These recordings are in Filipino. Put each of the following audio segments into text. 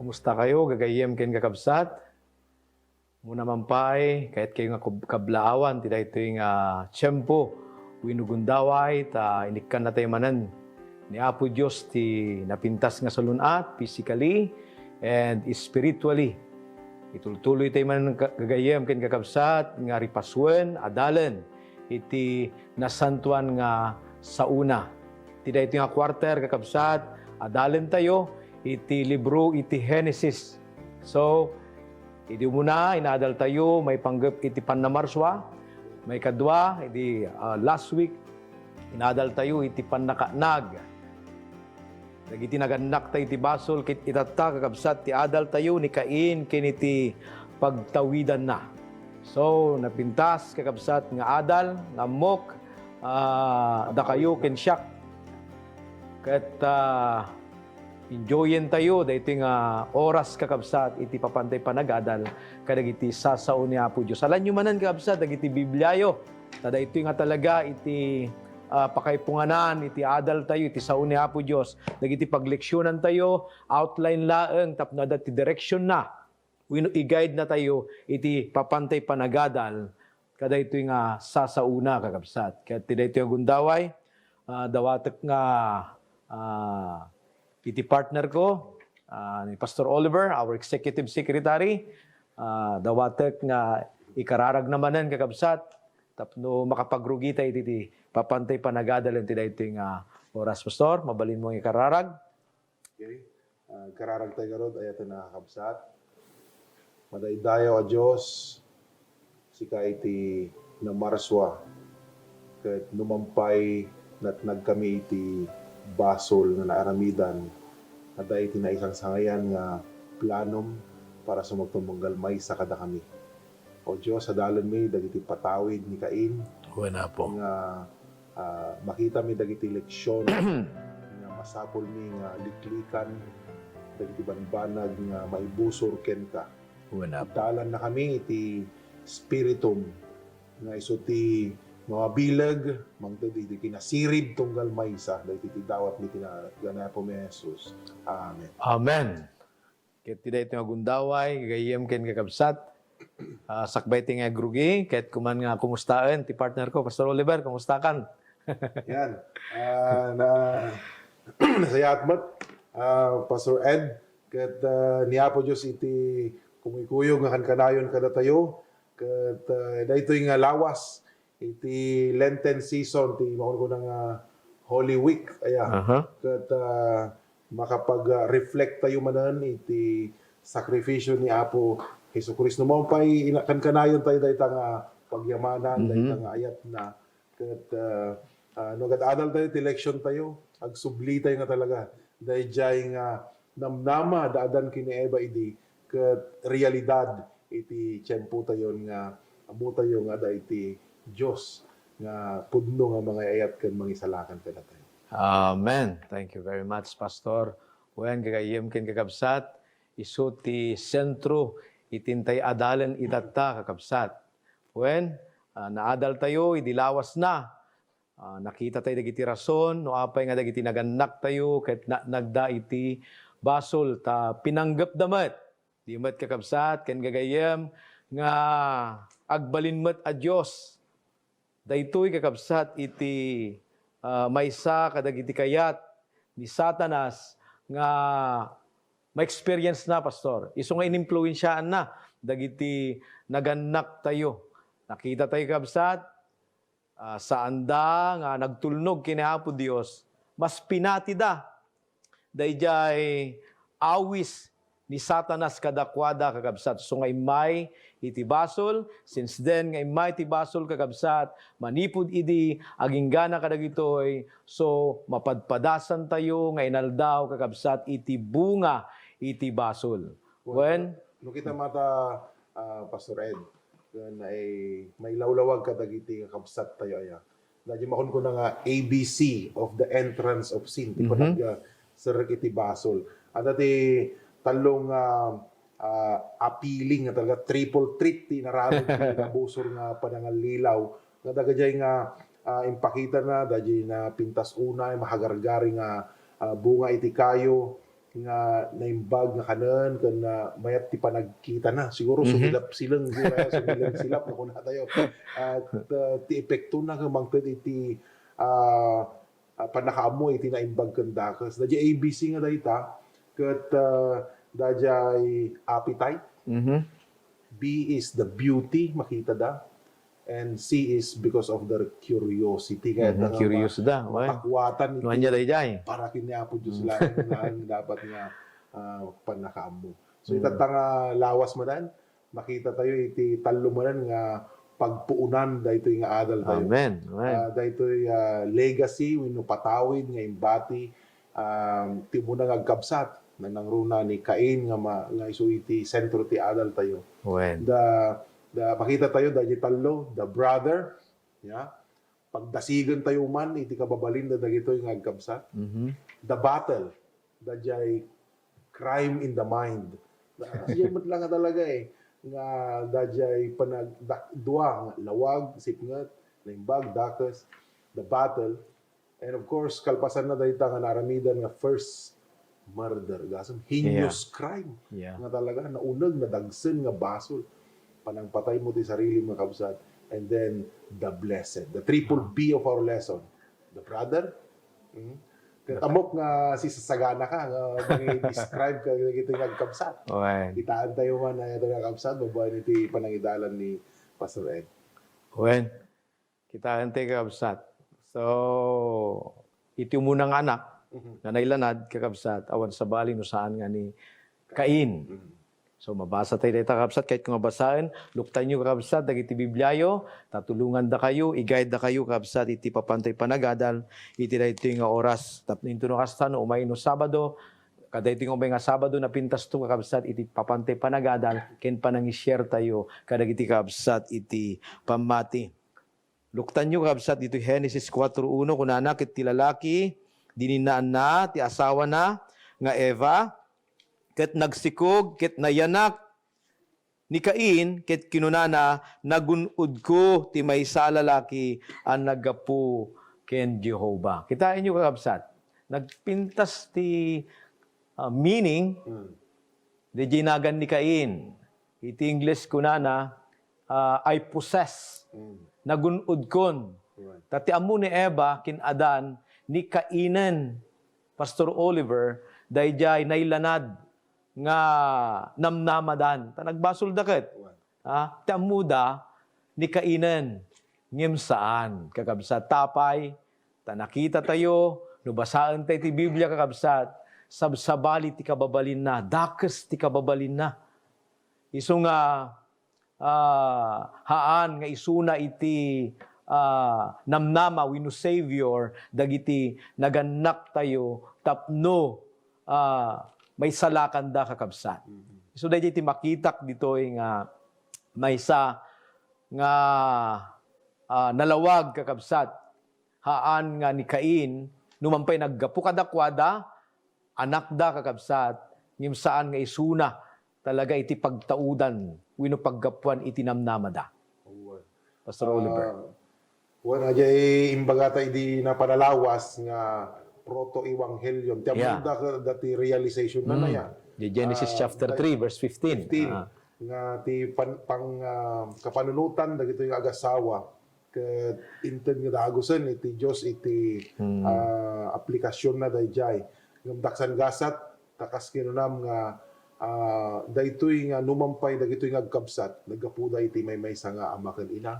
Kumusta kayo? Gagayem ken kakabsat. Muna mampay, kahit kayo nga kablaawan, tida ito yung tiyempo, winugundaway, inikkan na tayo manan. Ni Apo Diyos, ti napintas nga sa lunat, physically and spiritually. Itultuloy tayo manan gagayem ken kakabsat, nga ripaswen, adalan, iti nasantuan nga sa una. Tida ito nga quarter kakabsat, adalan tayo, iti libro, iti Genesis. So, iti muna, inaadal tayo, may panggap iti Panamarswa, may kadwa, iti last week, inaadal tayo, iti Pannakanag. Iti naganak tayo iti basol, kit itata, kakabsat, ti adal tayo, ni Cain, kiniti pagtawidan na. So, napintas, kakabsat, nga adal, nga mok, da kayo, kensyak. Kat, enjoyin tayo, da ito nga oras kakabsat, iti papantay panagadal, kadag iti sasao ni Apo Diyos. Alam nyo manan kakabsat, dag iti Bibliayo, tada ito nga talaga, iti pakaipunganan, iti adal tayo, iti sao ni Apo Diyos, dag iti pagleksyonan tayo, outline laeng, tapno da iti direction na, i-guide na tayo, iti papantay panagadal, kada ito nga sasauna kakabsat. Kaya tida ito yung gundaway, dawatek nga, iti partner ko, ni Pastor Oliver, our Executive Secretary, dawatek nga ikararag namanan kakabsat, tapno makapagrugi tayo iti papantay panagadalan ti daytoy nga oras. Pastor, mabalin mo ang ikararag. Okay. Kararag tayo garod, ayat na kakabsat. Madaydayaw a Diyos, sika iti namarswa, kat numampay nat nagkami iti basol nga naaramidan at iti na isang sangayan nga planom para sa magtumunggal may sa kada kami. O Diyos, sa dalan mi dagiti patawid ni Cain Wala po. nga makita mi dagiti leksyon nga masapol mi nga liklikan dagiti banbanag nga maibusor ken ka. Wala po. Italan na kami iti spiritum nga iso ti mga bilag, mangtod iti kinasirib tunggal maysa, dahil iti dawat ni tinagana po mi Jesus. Amen. Amen. Kaya tida ito nga gundaway, gagayem ken kakabsat, sakbay ti nga grugi, kahit kuman nga kumustaan, ti partner ko, Pastor Oliver, kumusta kan? Yan. Nasayat mo't, Pastor Ed, kat niyapo Diyos iti kumikuyog nga kankanayon kada tayo, kat dahito yung lawas, iti Lenten season, ti maun ko ng Holy Week, kat makapag-reflect tayo manan iti sakripisyo ni Apo Hesus Kristo. Mo pa'y kankanayon tayo dahito nga pagyamanan, dahito nga ayat na, kat nagad-adal tayo, election tayo, agsubli tayo nga talaga, dahil dyan nga namnama, daadan kini Eva idi, kat realidad, iti tiyempo tayo nga, amo tayo nga dahil iti Diyos, nga pudno nga mga ayat kan mga isalakan ka na tayo. Amen. Thank you very much, Pastor. Wen gagayem ken kakabsat, isu ti sentro, itintay adalan itatta kakabsat. Wen, naadal tayo, idilawas na. Nakita tayo dagiti rason, no apay nga dagiti naganak tayo, kahit nagda iti basol, ta pinanggap damat. Di mat kakabsat, ken gagayem, nga agbalin mat a Diyos. Daytoy kakabsat iti maysa kadagiti kayat ni Satanas nga ma-experience na, Pastor. Iso nga inimpluwensyaan na dagiti naganak tayo. Nakita tayo kakabsat, sa anda nga nagtulnog kini Apo Dios, mas pinati da. Dayjay awis ni Satanas kadakwada kakabsat. So ngay may iti basol, since then ngay may iti basol kakabsat, manipod idi, aging gana kadagitoy, so mapadpadasan tayo, ngay naldaw kakabsat, iti bunga, iti basol. When? No kita mata, Pastor Ed, ay may lawlawag kadagiti kapsat tayo aya. Dahil makon ko na nga ABC of the entrance of sin. Di pa nag-sarag iti basol. At dati talong appealing nga talaga triple treat ti naramid ti nabusor nga panangalilaw nga dagajay nga impakita na dagajay na pintas unay mahagargari nga bunga iti kayo nga naimbag nga kanan kan mayat ti panagkita na siguro sumilap silang silap na kuna tayo at ti epekto na kamangkad iti panakaamoy iti naimbag kan dakas dadya ABC nga dayta ket dadyay appetite. B is the beauty makita da, and C is because of their curiosity. Kaya Curious da. makakwatan Nuhan niya dayjay. para kiniapo Diyos lang na dapat nga panakaamo. So itatang nga lawas mo dan, makita tayo iti talo mo dan nga pagpuunan dahito nga adal tayo. Amen. Dahito legacy, wino patawid nga imbati, ti muna nga agkabsat na nangruna ni Cain nga iso iti sentro ti adal tayo. When? The makita tayo da talo, the brother, yeah. Pagdasigan tayo man iti kababalin da dagito yung agkabsat. The battle, dayay crime in the mind. Diyan lang talaga nga dayay panagdua lawag, sipngat, naimbag, dakas, the battle. And of course, kalpasan na dayta nga naramidan nga first murder, gasam heinous crime. Nga talaga naunag, nadagsen nga basol. Panangpatay mo ti sarili mga kabsat. And then the blessed, the triple B of our lesson. The brother, katamok nga si sasagana ka, nga describe ka ito yung kabsat. Itaan tayo man na ito yung kabsat, babae niti panangidalan ni Pastor Ed. Kitaan tayo kabsat. So, iti munang anak, nga nailanad kakabsat awan sa bali no saan nga ni Cain. So mabasa tayo dito kakabsat kahit kung mabasaan, luktan nyo kakabsat dagiti Bibliayo, tatulungan da kayo, i-guide da kayo kakabsat iti papantay panagadal, iti dayto nga oras. Tapos no kastan umay no Sabado, kada iti nga Sabado na pintas to kakabsat iti papantay panagadal, ken panang-share tayo kadagiti kakabsat iti pamati. Luktan nyo kakabsat dito Genesis 4:1 kunana ket ti lalaki dininaan na, ti asawa na, nga Eva, ket nagsikog, ket nayanak, ni Cain, ket kinunana, nagunod ko, ti maysa lalaki, ang nagapu, ken Jehovah. Kitain nyo kakabsat, nagpintas ti meaning, di ginagan ni Cain. Iti English kunana, I possess, nagunod kon. Tati amu ni Eva, kin Adan, ni Kainan, Pastor Oliver, dayjay nailanad nga namnamadan. Nagbasol daket. Tamuda ni Kainan, ngem saan, kakabsat tapay, nakita tayo, nubasaan tayo ti Biblia kakabsat, sabsabali ti kababalin na, dakes ti kababalin na. Iso nga, haan nga isuna iti namnama wino Savior dagiti naganak tayo tapno may salakan da kakabsat. So dahil iti makitak dito nga maysa nga nalawag kakabsat haan nga ni Cain numampay naggapu kadakwada anak da kakabsat ngim saan nga isuna talaga iti pagtaudan wino paggapuan iti namnama da. Pastor Oliver. Wala jay imbagata idi na panalawas nga proto-evangelium. Tiyan mo dati realization na yan. The Genesis chapter 3, verse 15. Nga ti kapanunutan, dagito yung agasawa. Inten nga dagusan, iti Diyos, iti aplikasyon na dayjay. Ng daksan gasat, takas kinunam nga daytoy nga numampay, dagito yung agkabsat. Nagapuda iti may sa nga amakan ina.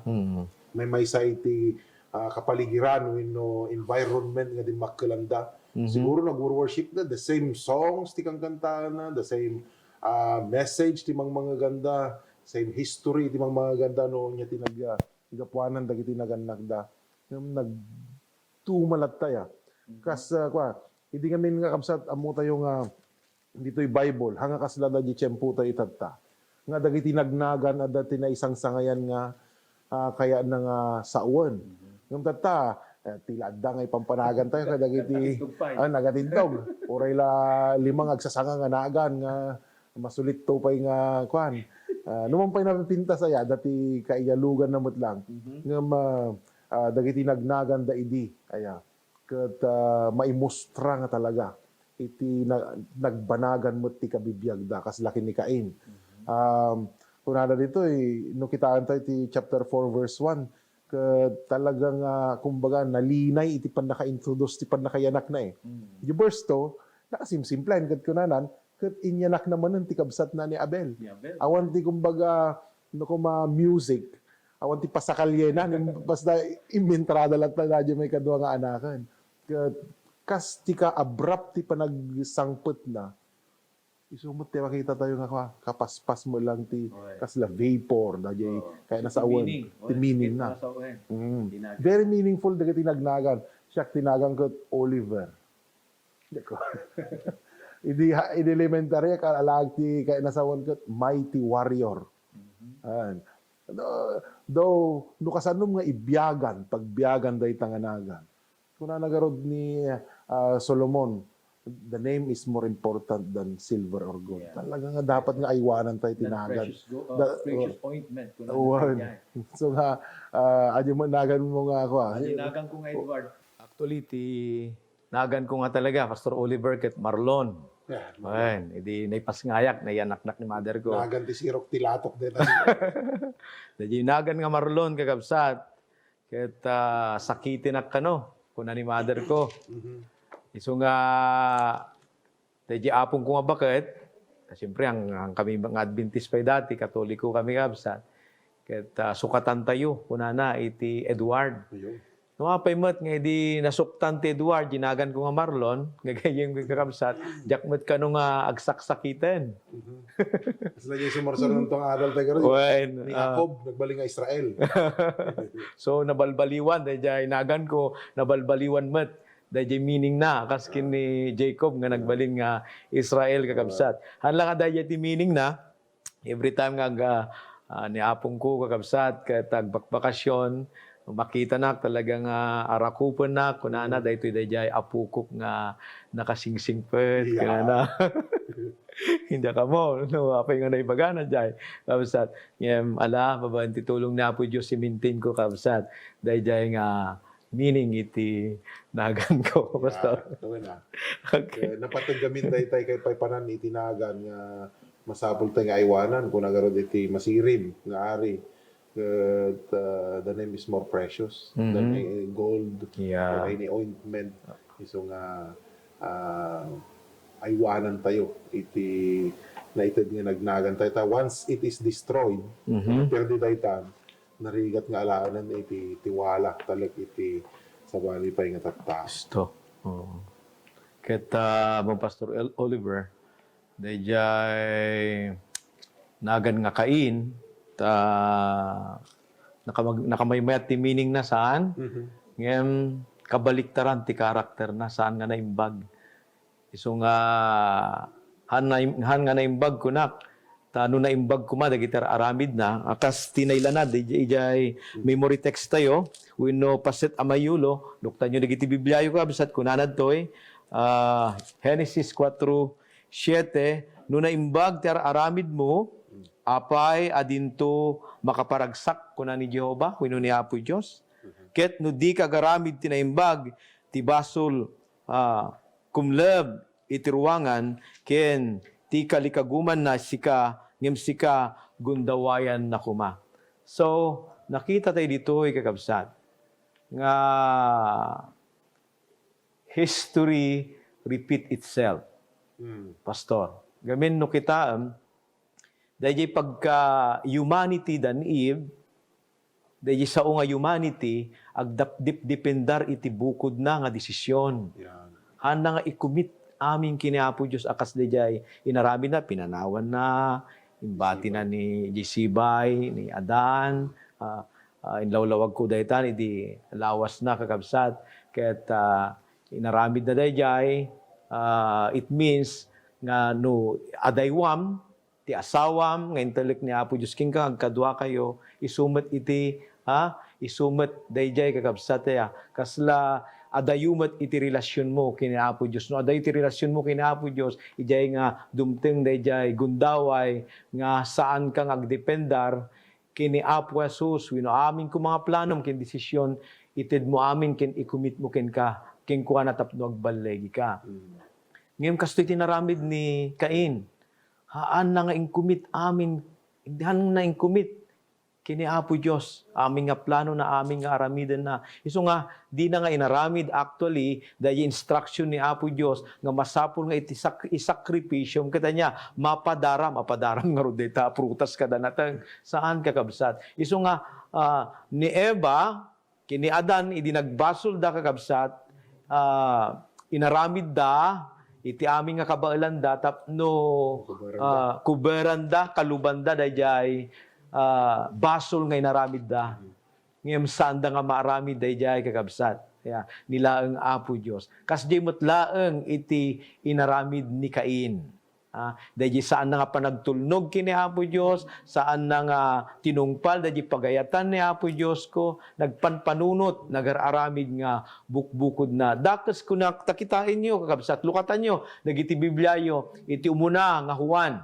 May maysa iti kapaligiran no environment nga din makkalanda. Siguro nag-worship na the same songs ti kang kanta na, the same message ti mga ganda, same history ti mga ganda no nya tinagapuanan dagiti naganakda. Nagtumalat taya. Kas hindi kami nga kabsat amo tayo nga dito'y Bible hanga kasla da di tiyempo tayo itatta. Nga dagiti nagnagan at dati na isang sangayan nga kaya nga sauan. Yung tata, tila da nga ipampanagan tayo kadagiti nagatintog. Oray la limang agsasanga nga nagan nga masulit to pay nga kwan. Numampay na pinta saya dati kaiyalugan na lang. Nga dagiti nagnagan da idi. Aya. Kat maimustra nga talaga iti nagbanagan mo ti kabibiyag da kas laki ni Cain. Kung nada dito, no kitaan tayo ti chapter 4 verse 1, talagang, kumbaga, nalinay iti pan naka-introduce, ti pan nakayanak na Yung verse 2, nakasimsimplain, kat kunanan, kat inyanak naman ti kabsat na ni Abel. Awan ti kumbaga, no kuma music, awan ti pasakalye na, basta imentrada lang na may kadwa nga anakan. Kas ti ka abrupt ti panagsangput na, isumot ti makita tayo nga kapaspas mo lang ti kasla vapor na jay kaya nasa awan ti meaning na. Very meaningful daga tinagnagan. Siya tinagang ko Oliver. Deko. Idi elementary ka alag ti kaya nasa awan ko mighty warrior. Do kasanom nga ibiyagan pagbiyagan day tanganagan. Kuna nagarod ni Solomon, the name is more important than silver or gold. Talaga nga dapat nga aywanan tayo tinagan. Precious ointment. So nga, adyo mo nagan mo nga ako. Nagan ko nga Edward. Actually, nagan ko nga talaga, Pastor Oliver ket Marlon. Ayan, hindi naipasngayak, naianak-nak ni mother ko. Nagan ti sirok tilatok din. Dadyo nagan nga Marlon kakabsat. Ket sakitin ak kano, kuna ni mother ko. Iso nga, tayo apong ko nga bakit, siyempre, ang kami mga Adventist pa dati, Katoliko kami kabsat. Kaya sukatan tayo, kuna na, iti Edward. Nung apay mat, nga di nasuktan ti Edward, ginagan ko nga Marlon, gagayang kakabsat, jakmat ka nung agsak-sakitan. Kasi lagi sumarsar nung tong adal tayo rin. Ni Jacob, nagbaling nga Israel. So, nabalbaliwan, tayo inagan ko, nabalbaliwan mat. Dahil meaning na, kaskin ni Jacob nga nagbaling nga Israel kakabsat. Hanlang nga dahil meaning na, every time nga ni apong ko kakabsat, tagbakbakasyon, makita na talagang arakupan na, kunana dahil ito'y dahil apukok nga nakasingsingpet, kunana. Hindi ka mo, no, apay nga naibagana dahil, kabsat. Babanti tulong na po Diyos, simintin ko kabsat, dahil nga, meaning iti nagan ko. Basta. Okay. Napatagamin tayo kay paypanan iti nagan nga masapul tayo nga aywanan kung nagarod iti masirim nga ari. The name is more precious than gold or any ointment. So nga aywanan tayo iti naitid nga nagnagan tayo. Once it is destroyed, pero di tayo narigat nga alaanan iti tiwala talag iti sabali pa nga tatas. Ito. Kita mo Pastor Oliver, dayjay nagan nga Cain, nakamamayat ti meaning na saan? Ngayon, kabaliktaran ti karakter na saan nga naimbag. Iso nga, han nga naimbag kunak, no naimbag kuma, dagitar aramid na, akas tinaylanad, ijay memory text tayo, wino paset amayulo, luktan nyo nagiti Bibliayo ka, bisat kunanad to Genesis 4:7, no naimbag ti aramid mo, apay adinto makaparagsak kunan ni Jehova, wino ni Apo Diyos. Ket no di kagaramid tinaimbag, ti basol kumleb itiruangan, ken ti kalikaguman na sika, ngem sika gundawayan na kuma. So, nakita tayo dito, kakabsat, nga history repeat itself. Pastor. Gamin no kita, dahil pagka humanity dan Eve, dahil sa nga humanity, agdap-dip-dipendar iti bukod na nga desisyon. Handa nga ikumit aming kiniapo Diyos akas de jay inarami na, pinanawan na, imbati na ni Jisibay, ni Adan, inlawlawag ko dahitan, idi lawas na kakabsat, kaya't inaramid na dayjay, it means nga no adaywam, ti asawam, nga intelek ni Apo Diyos king ka, agkadwa kayo, isumat iti, isumat dayjay kakabsat, kasla, adayumat iti relasyon mo kini Apo Diyos. No, aday iti relasyon mo kini Apo Diyos, ijay nga dumteng dayjay gundaway nga saan kang agdependar kini Apo Jesus. Wino amin ko mga planom kin desisyon ited mo amin kin ikumit mo kin ka kin kuha na tapno agbalegi ka. Ngayon kastoy tinaramid ni Cain. Haan na nga ingkumit amin, han na ingkumit kini Apo Diyos, aming nga plano na aming nga aramidan na. Iso nga, di na nga inaramid actually, dahil instruction ni Apo Diyos, nga masapol nga isakripisyon, kita niya, mapadaram nga ro dita, prutas kada natang, saan kakabsat. Iso nga, ni Eva, kini Adan, idi nagbasol da kakabsat, inaramid da, iti aming nga kabailan da, tapno, kuberan da, kaluban da, dayjay, basol nga inaramid da. Ngayon saan da nga maaramid dayjay kakabsat. Kaya nilaeng Apo Diyos. Kas di mo't laeng iti inaramid ni Cain. Dahil saan na nga panagtulnog kini Apo Diyos, saan na nga tinungpal, dahil pagayatan ni Apo Diyos ko, nagpanpanunot, nagararamid nga bukbukod na. Dakas ko na takitain nyo, kakabsat, lukatan nyo, nagiti Biblia iti umuna nga Juan,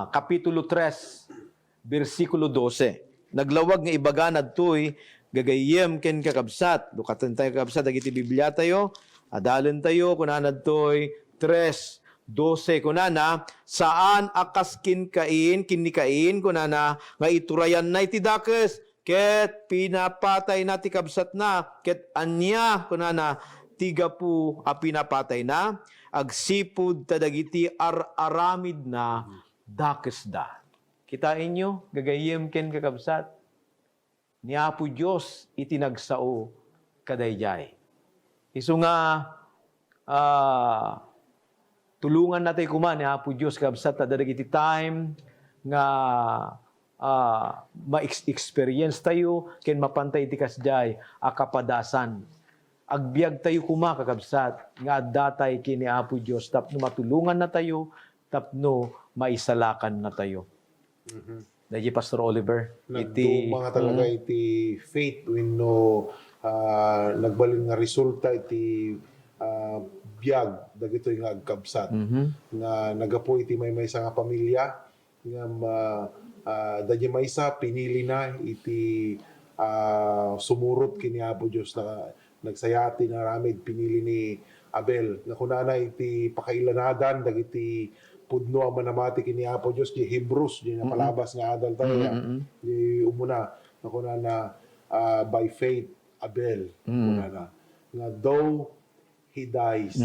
Kapitulo 3, versikulo 12. Naglawag nga ibaganad to'y gagayem ken kakabsat. Lukatan tayo kakabsat, dagiti Biblia tayo, adalan tayo, kunanad to'y 3:12. Kunana, saan akas kin ni Cain, kunana, nga iturayan na iti dakes, ket pinapatay na ti kabsat na, ket anya, kunana, tiga po pinapatay na, agsipud tadagiti aramid na dakes da. Kitain nyo, gagayem ken kakabsat, ni Apo Diyos itinagsao kadayjay. Iso nga, tulungan natin kuman ni Apo Diyos kakabsat, tadadag iti time nga ma-experience tayo, ken mapantay iti kasjay, akapadasan. Agbiag tayo kuma kakabsat, nga datay kini Apo Diyos, tapno matulungan na tayo, tapno maisalakan na tayo. Dahil Pastor Oliver, Nagduma nga talaga iti faith wenno nagbalin nga resulta iti biyag dagito nga agkabsat nga nagapo iti maysa nga pamilya nga dahil maysa pinili na iti sumurot kini Apo Diyos na nagsayati na ramid pinili ni Abel nga kunana iti pakailanadan dagiti pudno ang manamati kini Apo Diyos di Hebrews di napalabas nga adal tayo di umuna na kunana by faith Abel kunana nga though he dies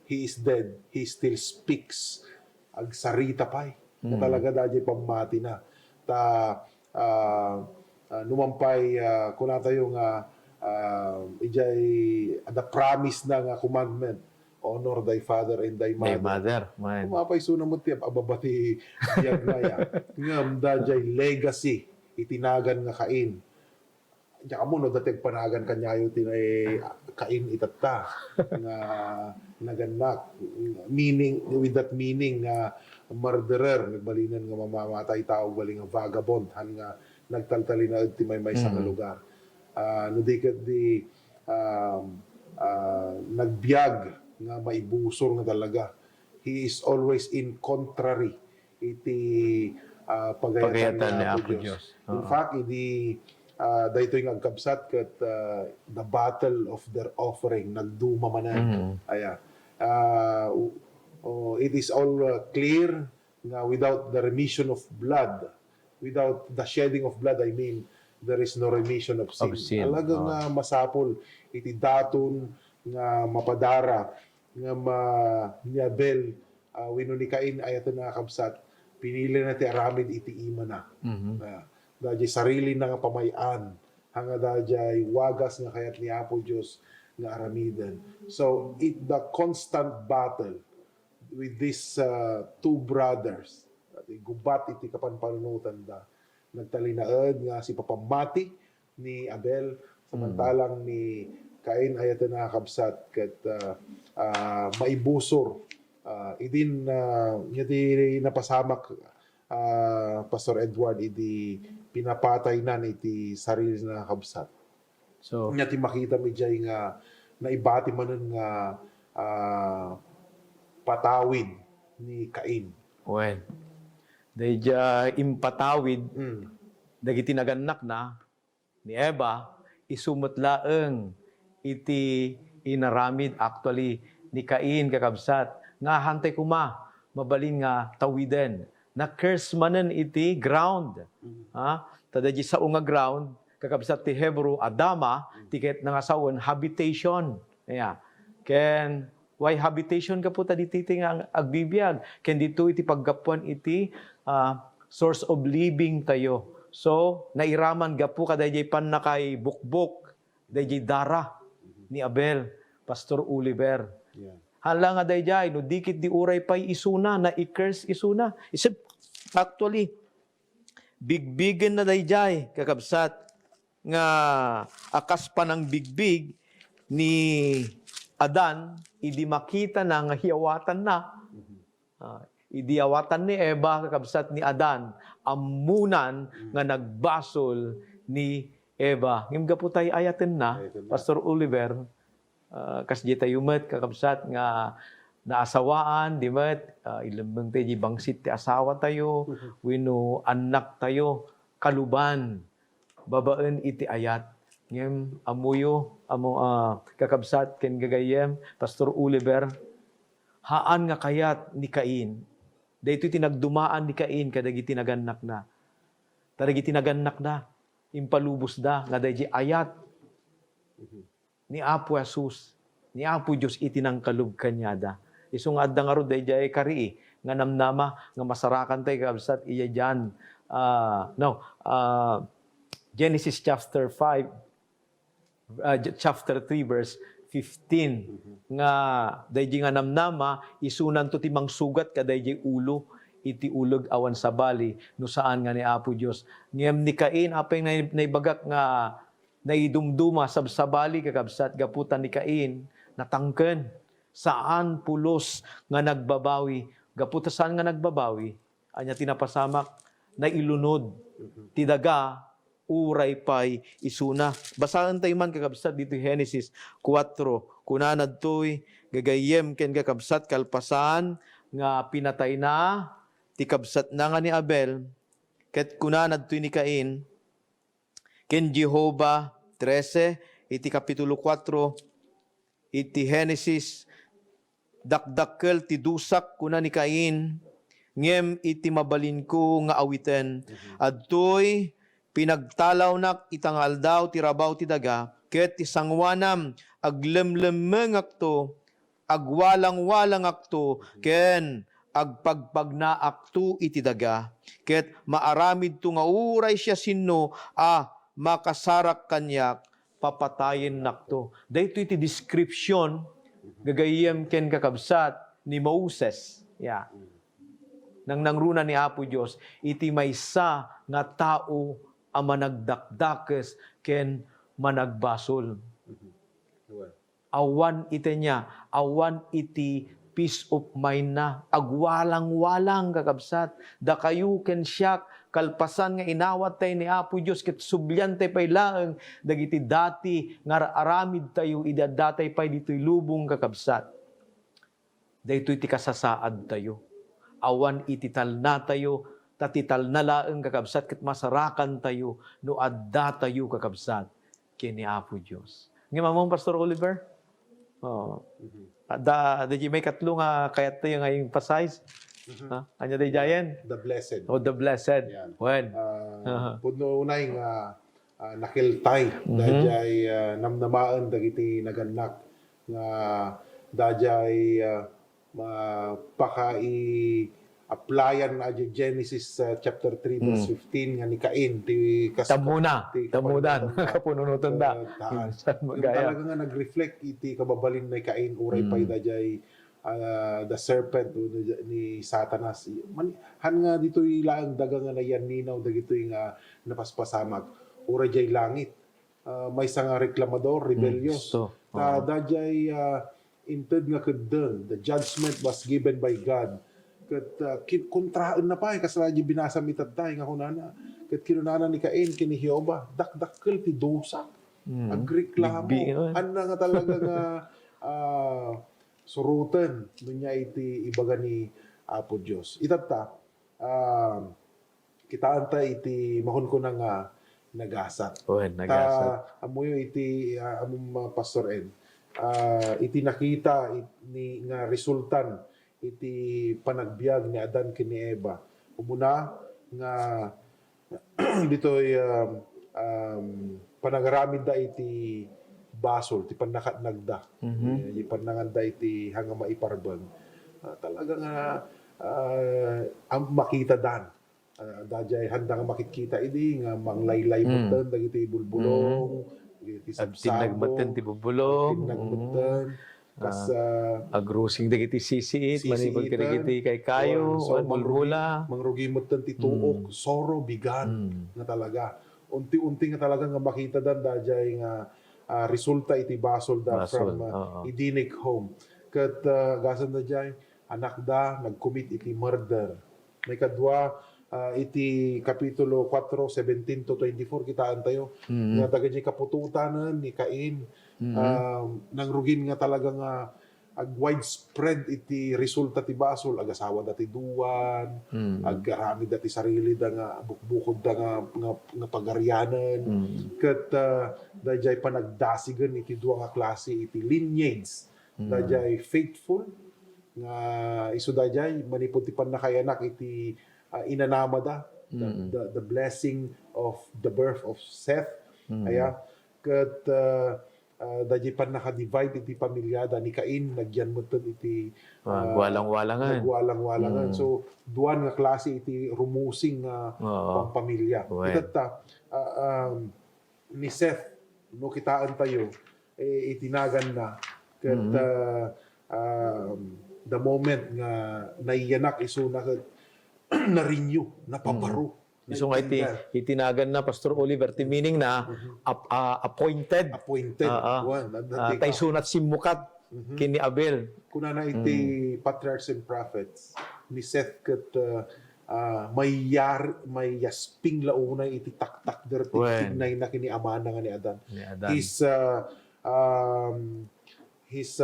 he is dead he still speaks agsarita pay na talaga dahil pamati na ta numampay kuna tayo nga ijay the promise na nga commandment honor thy father and thy mother. Kumapay so na mo tiyap, ababati biyag na ya. Ngam dajay legacy, itinagan nga Cain. Diya ka mo, no, dating panagan kanyayo tinay Cain itatta. Nga naganak. Meaning, with that meaning nga murderer, nagbalinan nga mamamatay tao, baling nga vagabond, han nga nagtaltali na ti may sa lugar. No di nagbiag nga maibusor nga talaga. He is always in contrary iti pagayatan ni Apo Diyos. In fact, dahito yung agkabsat kat the battle of their offering nagduma manan. It is all clear nga without the remission of blood, without the shedding of blood, I mean, there is no remission of sin. Talaga nga masapol iti daton nga mapadara nga ni Abel wenno ni Cain ayatan na kabsat pinili na ti aramid iti ima na. Dahil sarili na nga pamayan hanga dahil wagas nga kayat ni Apo Diyos nga aramidan. So the constant battle with these two brothers gubat iti kapanpanunutan da nagtalinaed nga si papamati ni Abel samantalang ni Cain ayatan na kabsat ket maibusor idin ngiti napasamak Pastor Edward idi pinapatay na iti sarili na kabsat. So ngati makita mi jay nga naibati manen nga patawid ni Cain. Well, dahil impatawid dagiti naganak na ni Eva isumutlaeng iti inaramid actually ni Cain kakabsat nga hantay kuma mabalin nga tawiden na curse manen iti ground ha tadaji sa unga ground kakabsat ti Hebrew Adama tiket nga sawon habitation ken why habitation ka po diti nga agbibiyag ken dito iti paggapuan iti source of living tayo. So, nairaman gapu kadayjay pan nakay bukbok, dayjay dara ni Abel, Pastor Oliver. Yeah. Hala nga dayjay, no dikit di uray pay isuna, na i-curse isuna. Isip, actually, bigbigan na dayjay, kakabsat, nga akas pa ng bigbig ni Adan, idi makita na nga hiyawatan na. Idiyawatan ni Eva, kakabsat ni Adan, amunan nga nagbasol ni Eva. Ngim ga po tayo ayatin na, Pastor Oliver, kasdi tayo met, kakabsat nga naasawaan, di met, ilambang tayo, bangsit ti asawa tayo, wino anak tayo, kaluban, babaan iti ayat. Ngim amuyo, kakabsat, ken gagayem, Pastor Oliver, haan nga kayat ni Cain, dahito tinagdumaan ni Cain kadagi tinaganak na. Kadagi tinaganak na. Impalubos da. Nga dahi ayat. Ni Apo Jesus. Ni Apo Diyos itinangkalub kanyada. Isong adda nga ro dahi jay kari. Nga namnama. Nga masarakan tayo kabsat iya dyan. Genesis chapter 5. Chapter 3 verse 15 nga dayjay nga namnama isunan to timang sugat ka dayjay ulo iti ulog awan sa bali no saan nga ni Apo Dios ngem ni Cain apay naibagak nga naidumduma sa bali kakabsat gaputan ni Cain natangken saan pulos nga nagbabawi gaputa saan nga nagbabawi anya tinapasamak na ilunod ti daga uray pay isuna. Basahan tayo man kakabsat dito Genesis 4. Kunanad to'y gagayem ken kakabsat kalpasan nga pinatay na ti kabsat na nga ni Abel ket kunanad to'y ni Cain ken Jehovah 13 iti kapitulo 4 iti Genesis dakdakkel ti dusak kuna ni Cain ngem iti mabalin ko nga awiten adtoy pinagtalaw nak itangal daw ti rabaw ti daga ket ti sangwanam aglemlemeng akto agwalang-walang akto ken agpagpagna akto iti daga ket maaramid to nga uray siya sinno makasarak kanyak papatayen nakto. Dayto iti description gagayem ken kakabsat ni Moses. Nang nangruna ni Apo Dios iti maysa nga tao ama nagdakdakes ken managbasol. Awan iti niya, awan iti peace of mind na, agwalang-walang kakabsat, da kayo ken siyak, kalpasan nga inawat tayo ni Apo Diyos, ket subyan tayo pa'y laeng, dagiti dati, nga aramid tayo, idadatay pa'y dito'y lubong kakabsat. Dayto iti kasasaad tayo. Awan iti talna tayo, tatital na laeng kakabsat ket masarakan tayo no adda tayo kakabsat kini Apo Dios. Ngimamong Pastor Oliver? Da may katlo nga kayat tayo ngayong pasayes. Anya day jayen? The blessed. The blessed. Yan. When? Puno unay nga nakiltay dajay namnamaan dagiti naganak nga dajay mapakai applyan na Genesis chapter 3 verse 15 nga ni Cain ti Tamudan kapununutan da. Talaga nga nag-reflect iti kababalin ni Cain uray pay dajay the serpent ni Satanas. Han nga dito'y laang daga nga nayan ninaw dagito'y nga napaspasamak uray jay langit. May nga reklamador, rebellious. Dajay inted nga kedeng the judgment was given by God. Ket kontraan na pa kasla di binasa mitatay nga kunana ket kinunana ni Cain kini Jehova dakdakkel ti dosa agreklamo anna nga talaga nga suruten dunya iti ibaga ni Apo Dios itata kita anta iti mahon ko na nga nagasat nagasat amuyo iti among Pastor Ed iti nakita ni nga resultan iti panagbiag ni Adan ken ni Eva. Umuna nga ditoy panagaramid da iti basol ti panakatnagda. Di pananganda iti hanga maiparbag. Talaga nga ang makita dan. Dajay handa nga makitkita idi nga manglaylay mo dagiti bulbulong, dagiti At sabsabo, tinagmatan ti bubulong. tinagmatan, kas Agrusing dagiti sisiit. Manipod ka sisiitan. dagiti kay kayo. So, Bulbula. mangrugimatan ti tuok, soro, bigan nga talaga. Unti-unti nga talaga nga makita dan dajay nga resulta iti basol da Basol, from oo. Edenic home. Kat gasan da jay anak da nag-commit iti murder. May kadwa iti kapitulo 4, 17 to 24 kitaan tayo. Nga taga jay kapututanan ni Cain. Nangrugin nga talaga nga widespread iti resulta ti basol, agasawa dati duwan, agkarami dati sarili da nga bukbukod da nga pagaryanan. Kat dajay panagdasigan iti duwa nga klase iti lineage. Dajay faithful nga isu dajay manipod ti panakayanak iti inanama da the blessing of the birth of Seth. Aya kat dajay pan naka-divide iti pamilyada ni Cain nagyan mo iti Walang-walangan. nagwalang-walangan. So duan nga klase iti rumusing nga pamilya. Well. Itatta ni Seth no kitaan tayo itinagan na ket the moment nga naiyanak iso na renew na-pabaro. So nga itinagan na Pastor Oliver, ti meaning na appointed. Appointed. Tay sunat simukat kini Abel. Kuna na iti patriarchs and prophets ni Seth ket may yasping launay iti taktak der tignay na kini amana nga ni Adan. His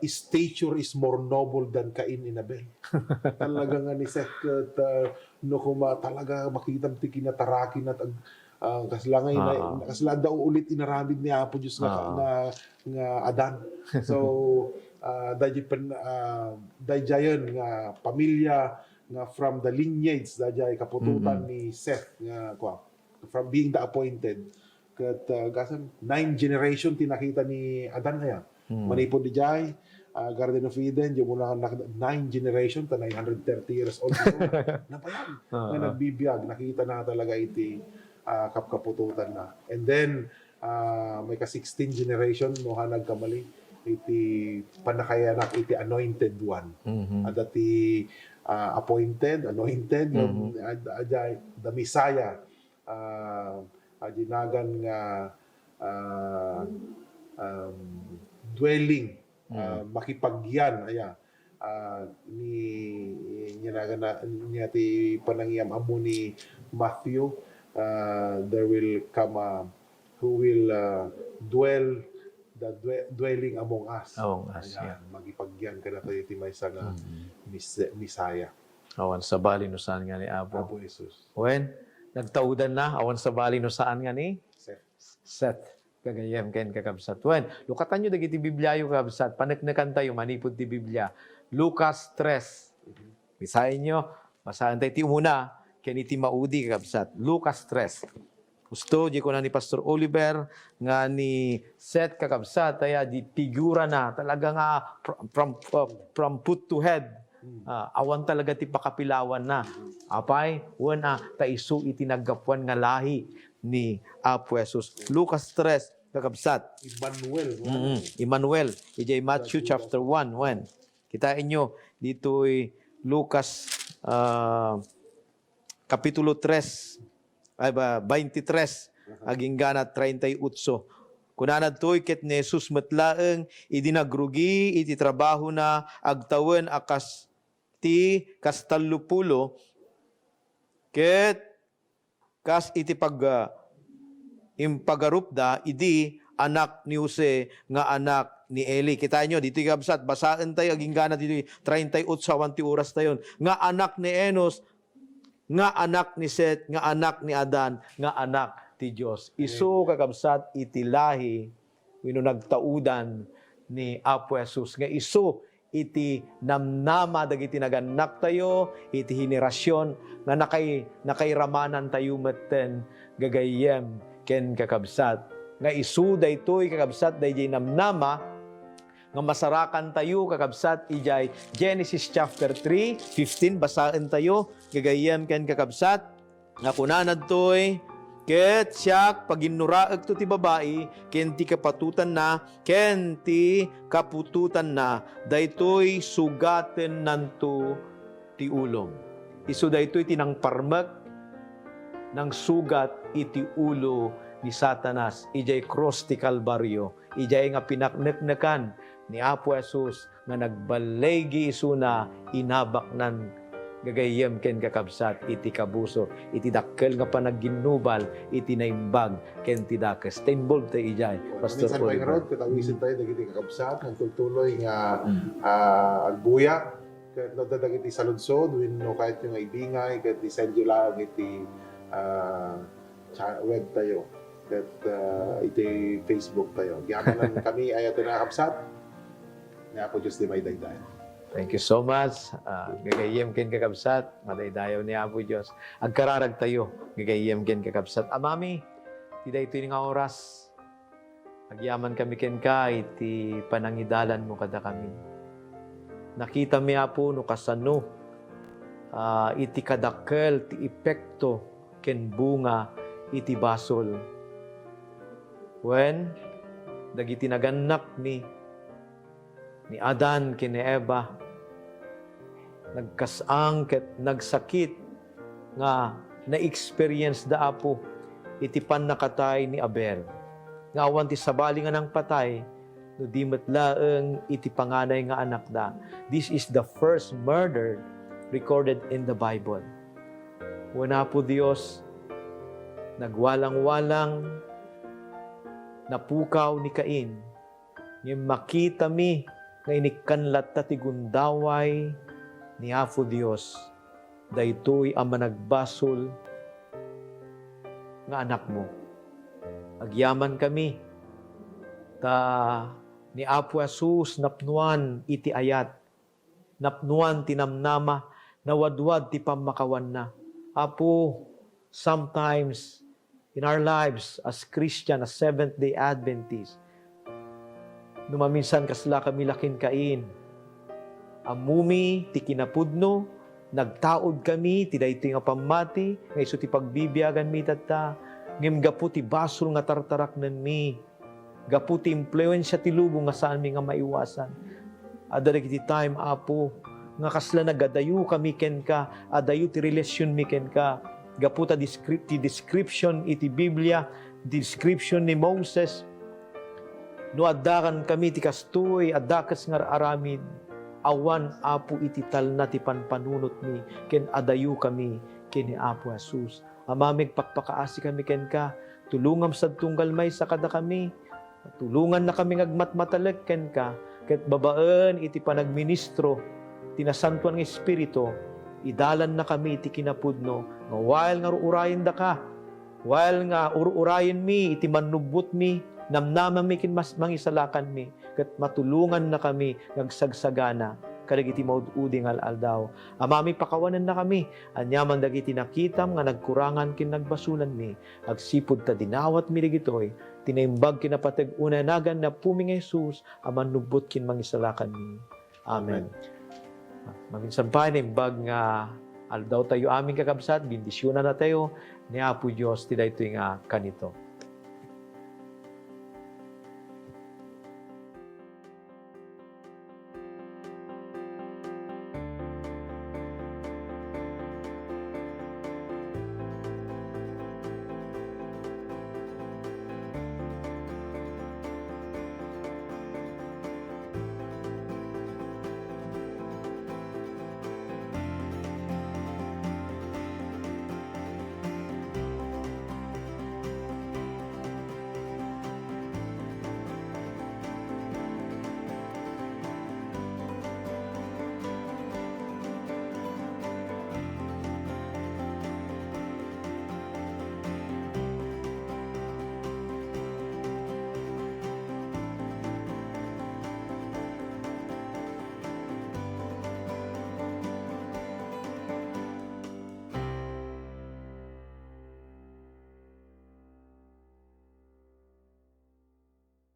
stature is more noble than Cain and Abel. Talaga nga ni Seth ket no kuma talaga makita ti kinatarakin at kaslangay kasla daw ulit inaramid ni Apo Dios nga Adan. So dajayon nga pamilya nga from the lineage dajay kapututan ni Seth nga from being the appointed ket gasan 9 generation tinakita ni Adan nga manipod di jay Garden of Eden yung muna 9 generation ta 930 years old napayan na nagbibiyag nakita na talaga iti kapkapututan na. And then may ka 16 generation no nagkamali iti panakayanak iti anointed one. Adati appointed, anointed, the Messiah, adinagan nga dwelling, makipagyan, niya ti panangyam amo ni Matthew, there will come who will dwell dwelling among us. Magipagyan ka na tayo iti maysa nga Messiah. Awan sa bali no saan nga ni Apo Jesus. When nagtaudan na awan sa bali no saan nga ni Seth. Kagayem ken kakabsat. When lukatan nyo dagiti Biblia yung kakabsat. Paneknekan tayo manipod ti Biblia. Lucas 3. Bisahin nyo. Basahan tayo ti umuna. Ken iti maudi kakabsat. Lucas 3. Gusto, di ko na ni Pastor Oliver, nga ni Seth kakabsat, kaya di figura na, talaga nga from foot to head. Awan talaga ti pakapilawan na. Apay, wana, taiso itinagapuan nga lahi ni Apo Jesus. Lucas 3, kakabsat. Emmanuel. Ijay Matthew chapter 1. When? Kitain nyo, dito'y Lucas kapitulo 3, 23, aging ganat 38. Kunanad to'y ket ni Jesus matlaeng, idinagrugi, iti trabaho na, agtawen akas ti kastalupulo, ket kas iti impagarupda, idi anak ni Jose, nga anak ni Eli. Kita nyo, dito yung kabsat, basaan tayo, aging ganat dito 38 sa 20 oras tayo, nga anak ni Enos, nga anak ni Seth, nga anak ni Adan, nga anak ti Diyos. Isu kakabsat iti lahi, wino nagtaudan ni Apo Jesus. Nga isu iti namnama dagiti naganak tayo, iti henerasyon nga nakairamanan tayo metten gagayem ken kakabsat. Nga isu daytoy kakabsat dayjay namnama nga masarakan tayo kakabsat ijay Genesis chapter 3:15 basaen tayo gagayem ken kakabsat nga kunanad toy ket siyak paginuraeg to ti babae ken ti kapatutan na ken ti kapututan na daytoy sugaten nanto ti ulom. Isu daytoy tinangparmek ng sugat iti ulo ni Satanas ijay cross ti Kalbaryo ijay nga pinakneknekan ni Apo Jesus nga nagbalegi isu na inabak nan gagayem ken kakabsat iti kabuso iti dakkel nga panagginubal iti naimbag ken ti dakes involved tayo ijay Pastor Minsan pa Oliver. nga katawisin tayo dagiti kakabsat ang tultuloy nga agbuya ket no dagiti saludsod wenno kahit yung ibingay ket send you lang iti web tayo ket iti Facebook tayo giamanan kami ayaten na kakabsat nga po Diyos di may daydayan. Thank you so much. Gagayem ken kakabsat, madaydayaw ni Apo Dios. Agkararag tayo, gagayem ken kakabsat. Amami, ti daytoy nga oras. Agyaman kami ken ka, iti panangidalan mo kada kami. Nakita mi Apo no kasano, iti kadakkel, ti epekto ken bunga, iti basol. When, dagiti naganak ni Adan ken ni Eva nagkasang ket nagsakit nga na-experience da Apo iti pannakatay ni Abel nga awan ti sabali nga nang patay no di metlaeng iti panganay nga anak da. This is the first murder recorded in the Bible. Wala po Dios nagwalang-walang napukaw ni Cain nga makita mi nga inikanlat ta ti gundaway ni Apo Dios daytoy ang managbasol nga anak mo. Agyaman kami ta ni Apo Jesus napnuan iti ayat napnuan ti namnama nawadwad ti pamakawan na. Apo, sometimes in our lives as Christian, as Seventh-day Adventist, numaminsan kasla kami lakin kain. Amumi, ti kinapudno, nagtaod kami, ti daytoy nga pamati, nga iso ti pagbibiyagan mi tata, ngem gapu ti basol nga tartarak nen mi, gapu ti impluensya ti lubong nga saan mi nga maiwasan. Adalag iti time, Apo, nga kasla nagadayo kami ken ka, adayo ti relasyon mi ken ka, gapu ta ti description iti Biblia, description ni Moses, no addakan kami ti kastoy, addakas nga aramid, awan Apo iti talna ti panpanunot mi, ken adayo kami, ken ni Apo Jesus. Amamig pakpakaasi kami ken ka, tulungam sad tunggal may sa kada kami, tulungan na kami ngagmatmatalag ken ka, ket babaen iti panagministro, tinasantuan ng Espiritu, idalan na kami iti kinapudno, nga while nga urayin da ka, while nga urayin mi, iti manubot mi, namnama mi kin mas mangisalakan mi, ket matulungan na kami ngagsagsagana kadagiti maud-uding aldaw. Amami pakawanan na kami, anyaman dagiti nakitam nga nagkurangan kin nagbasulan mi, agsipud ta dinawat mi digitoy, tinaimbag kinapateg unanagan na puming Jesus, aman nubot kin mangisalakan mi. Amen. Maminsan pa imbag nga aldaw tayo aming kakabsat, bindisyonan na tayo ni Apo Dios ti daytoy nga kanito.